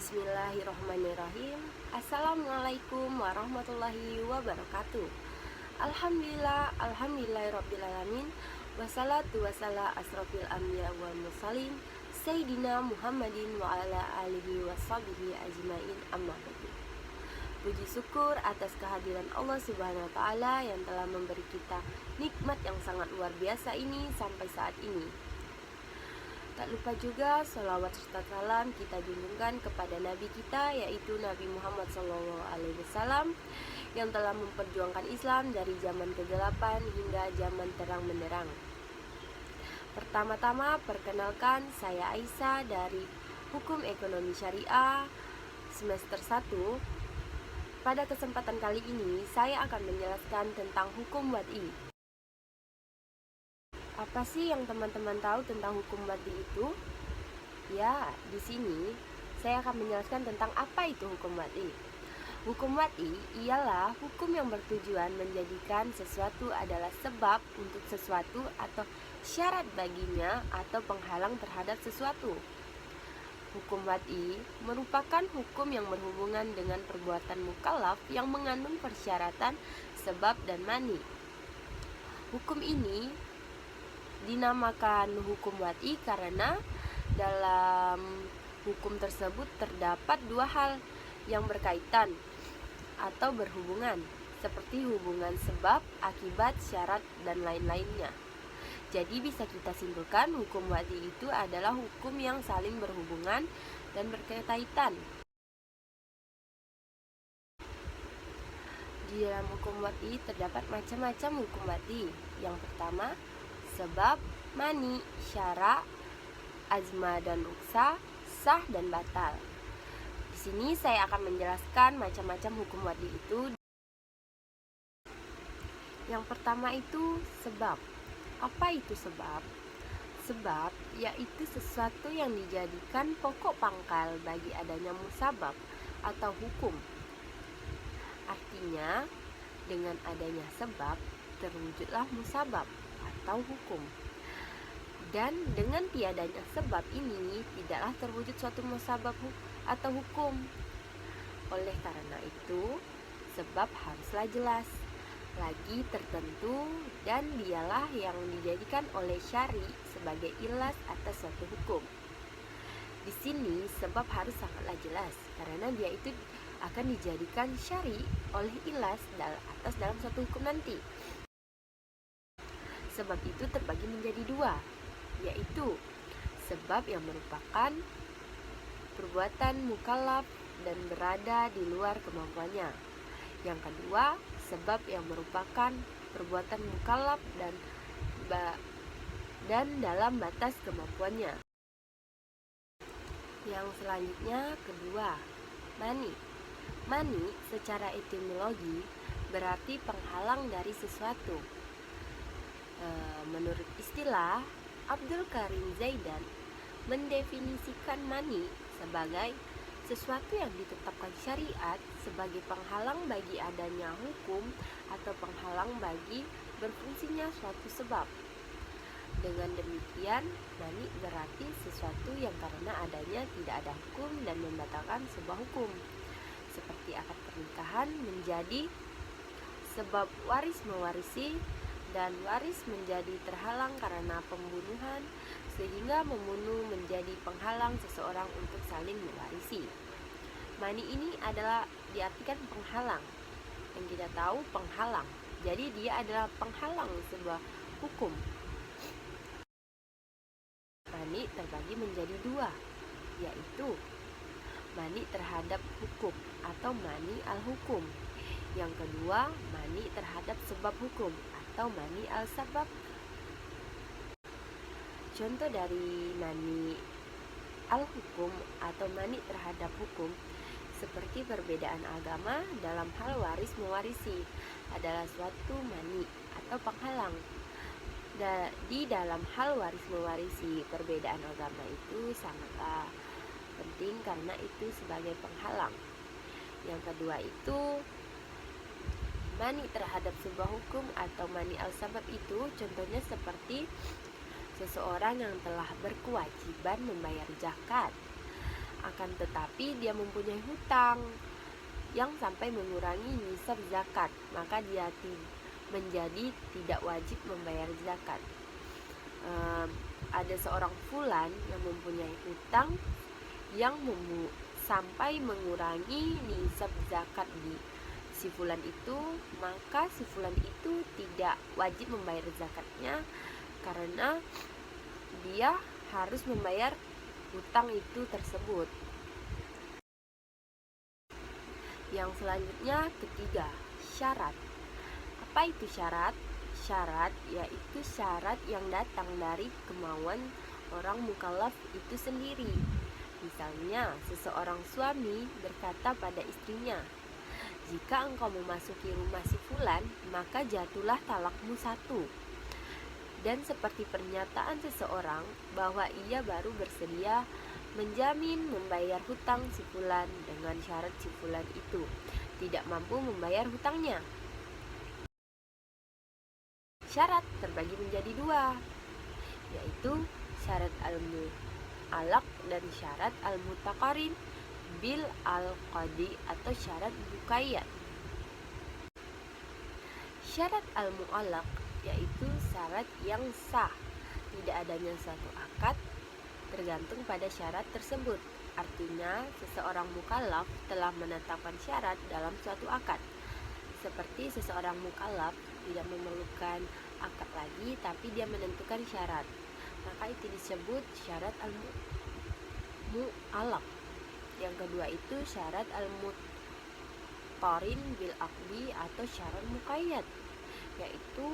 Bismillahirrahmanirrahim. Assalamualaikum warahmatullahi wabarakatuh. Alhamdulillahirrabbilalamin. Wassalatu wassalamu asrofil anbiya wal mursalin Sayyidina Muhammadin wa ala alihi washabihi ajmain, amma ba'du. Puji syukur atas kehadiran Allah Subhanahu wa taala yang telah memberi kita nikmat yang sangat luar biasa ini sampai saat ini. Tak lupa juga sholawat serta salam kita junjungkan kepada Nabi kita, yaitu Nabi Muhammad SAW, yang telah memperjuangkan Islam dari zaman kegelapan hingga zaman terang benderang. Pertama-tama perkenalkan, saya Aisyah dari Hukum Ekonomi Syariah semester 1. Pada kesempatan kali ini saya akan menjelaskan tentang hukum wad'i. Apa sih yang teman-teman tahu tentang hukum wad'i itu? Ya, di sini saya akan menjelaskan tentang apa itu hukum wad'i. Hukum wad'i ialah hukum yang bertujuan menjadikan sesuatu adalah sebab untuk sesuatu atau syarat baginya atau penghalang terhadap sesuatu. Hukum wad'i merupakan hukum yang berhubungan dengan perbuatan mukallaf yang mengandung persyaratan sebab dan mani. Hukum ini dinamakan hukum wad'i karena dalam hukum tersebut terdapat dua hal yang berkaitan atau berhubungan, seperti hubungan sebab, akibat, syarat, dan lain-lainnya. Jadi bisa kita simpulkan hukum wad'i itu adalah hukum yang saling berhubungan dan berkaitan. Di dalam hukum wad'i terdapat macam-macam hukum wad'i. Yang pertama, sebab, mani, syara, azma dan ruksa, sah dan batal. Di sini saya akan menjelaskan macam-macam hukum wad'i itu. Yang pertama itu sebab. Apa itu sebab? Sebab yaitu sesuatu yang dijadikan pokok pangkal bagi adanya musabab atau hukum. Artinya, dengan adanya sebab terwujudlah musabab atau hukum. Dan dengan tiadanya sebab ini tidaklah terwujud suatu musabab atau hukum. Oleh karena itu, sebab haruslah jelas, lagi tertentu, dan dialah yang dijadikan oleh syari sebagai ilas atas suatu hukum. Di sini sebab harus sangatlah jelas karena dia itu akan dijadikan syari oleh ilas atas dalam suatu hukum nanti. Sebab itu terbagi menjadi dua, yaitu sebab yang merupakan perbuatan mukallaf dan berada di luar kemampuannya. Yang kedua, sebab yang merupakan perbuatan mukallaf dan dalam batas kemampuannya. Yang selanjutnya kedua, mani. Mani secara etimologi berarti penghalang dari sesuatu. Menurut istilah, Abdul Karim Zaidan mendefinisikan mani sebagai sesuatu yang ditetapkan syariat sebagai penghalang bagi adanya hukum atau penghalang bagi berfungsinya suatu sebab. Dengan demikian, mani berarti sesuatu yang karena adanya tidak ada hukum dan membatalkan sebuah hukum. Seperti akad pernikahan menjadi sebab waris mewarisi, dan waris menjadi terhalang karena pembunuhan, sehingga membunuh menjadi penghalang seseorang untuk saling mewarisi. Mani ini adalah diartikan penghalang. Yang kita tahu penghalang. Jadi dia adalah penghalang sebuah hukum. Mani terbagi menjadi dua, yaitu mani terhadap hukum atau mani al-hukum. Yang kedua, mani terhadap sebab hukum atau mani al-sabab. Contoh dari mani al-hukum atau mani terhadap hukum seperti perbedaan agama dalam hal waris mewarisi adalah suatu mani atau penghalang. Di dalam hal waris mewarisi, perbedaan agama itu sangatlah penting karena itu sebagai penghalang. Yang kedua itu mani terhadap sebuah hukum atau mani al-sabab itu contohnya seperti seseorang yang telah berkewajiban membayar zakat Akan tetapi dia mempunyai hutang yang sampai mengurangi nisab zakat, maka dia menjadi tidak wajib membayar zakat. Ada seorang fulan yang mempunyai hutang yang sampai mengurangi nisab zakat di si fulan itu, maka si fulan itu tidak wajib membayar zakatnya karena dia harus membayar hutang itu tersebut. Yang selanjutnya ketiga, syarat. Apa itu syarat? Syarat yaitu syarat yang datang dari kemauan orang mukallaf itu sendiri. Misalnya, seseorang suami berkata pada istrinya, "Jika engkau memasuki rumah si fulan, maka jatuhlah talakmu 1." Dan seperti pernyataan seseorang bahwa ia baru bersedia menjamin membayar hutang si fulan dengan syarat si fulan itu tidak mampu membayar hutangnya. Syarat terbagi menjadi 2, yaitu syarat al-mu'allaq dan syarat al-mutaqarin bil al-qadi atau syarat muqayyad. Syarat al-mu'allaq yaitu syarat yang sah, tidak adanya suatu akad tergantung pada syarat tersebut. Artinya, seseorang mukallaf telah menetapkan syarat dalam suatu akad. Seperti seseorang mukallaf tidak memerlukan akad lagi, tapi dia menentukan syarat, maka itu disebut syarat al-mu'allaq. Yang kedua itu syarat al-muqarin bil aqdi atau syarat muqayyad, yaitu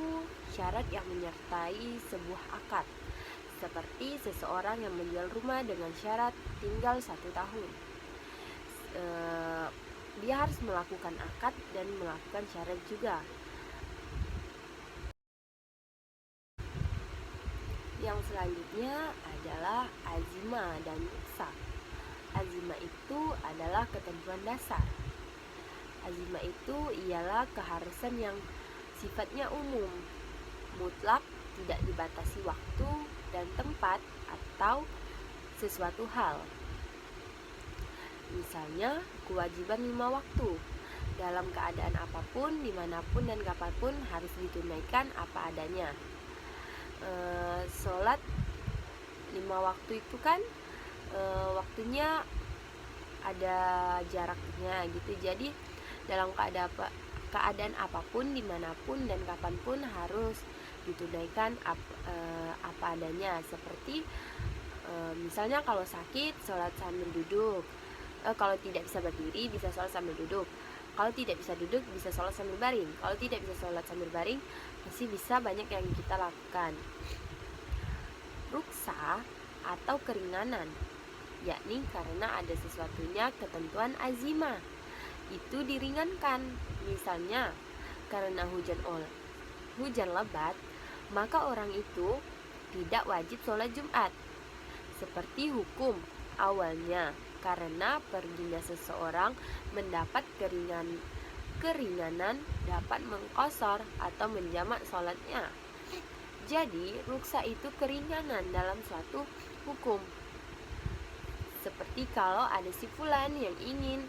syarat yang menyertai sebuah akad. Seperti seseorang yang menjual rumah dengan syarat tinggal 1 tahun. Dia harus melakukan akad dan melakukan syarat juga. Yang selanjutnya adalah azimah dan rukhsah. Azimah itu adalah ketentuan dasar. Azimah itu ialah keharusan yang sifatnya umum, mutlak, tidak dibatasi waktu dan tempat atau sesuatu hal. Misalnya, kewajiban 5 waktu dalam keadaan apapun, dimanapun dan kapanpun harus ditunaikan apa adanya. Sholat 5 waktu itu kan waktunya ada jaraknya gitu. Jadi dalam keadaan apapun, dimanapun dan kapanpun harus ditunaikan apa adanya. Seperti misalnya kalau sakit, sholat sambil duduk. Kalau tidak bisa berdiri, bisa sholat sambil duduk. Kalau tidak bisa duduk, bisa sholat sambil baring. Kalau tidak bisa sholat sambil baring, masih bisa banyak yang kita lakukan. Rukhsah atau keringanan, yakni karena ada sesuatunya ketentuan azimah, itu diringankan. Misalnya, karena hujan lebat, maka orang itu tidak wajib sholat Jumat. Seperti hukum awalnya, karena perginya seseorang mendapat keringanan dapat mengqashar atau menjamak sholatnya. Jadi, rukhsah itu keringanan dalam suatu hukum. Seperti kalau ada si fulan yang ingin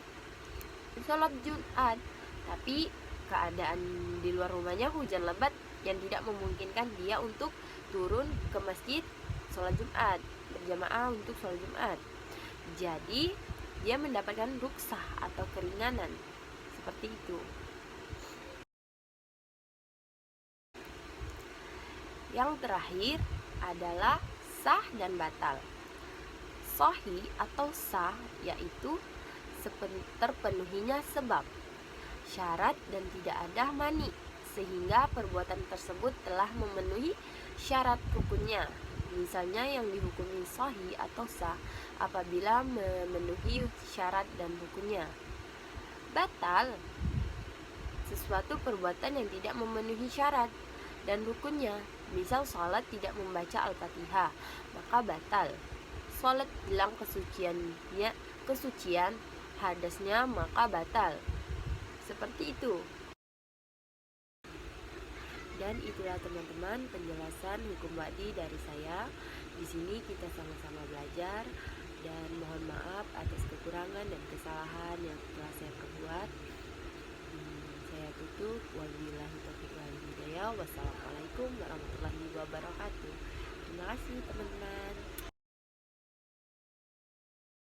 sholat Jumat, tapi keadaan di luar rumahnya hujan lebat yang tidak memungkinkan dia untuk turun ke masjid sholat Jumat, berjamaah untuk sholat Jumat. Jadi, dia mendapatkan rukhsah atau keringanan. Seperti itu. Yang terakhir adalah sah dan batal. Sahih atau sah yaitu terpenuhinya sebab, syarat dan tidak ada mani, sehingga perbuatan tersebut telah memenuhi syarat rukunnya. Misalnya yang dihukumi sahih atau sah apabila memenuhi syarat dan rukunnya. Batal, sesuatu perbuatan yang tidak memenuhi syarat dan rukunnya. Misal sholat tidak membaca Al-Fatihah, maka batal. Sholat hilang kesucian hadasnya, maka batal. Seperti itu. Dan itulah teman-teman penjelasan hukum wa'di dari saya. Di sini kita sama-sama belajar dan mohon maaf atas kekurangan dan kesalahan yang telah saya perbuat. Saya tutup. Wabillahi taufiq wal hidayah. Wassalamualaikum warahmatullahi wabarakatuh. Terima kasih teman-teman.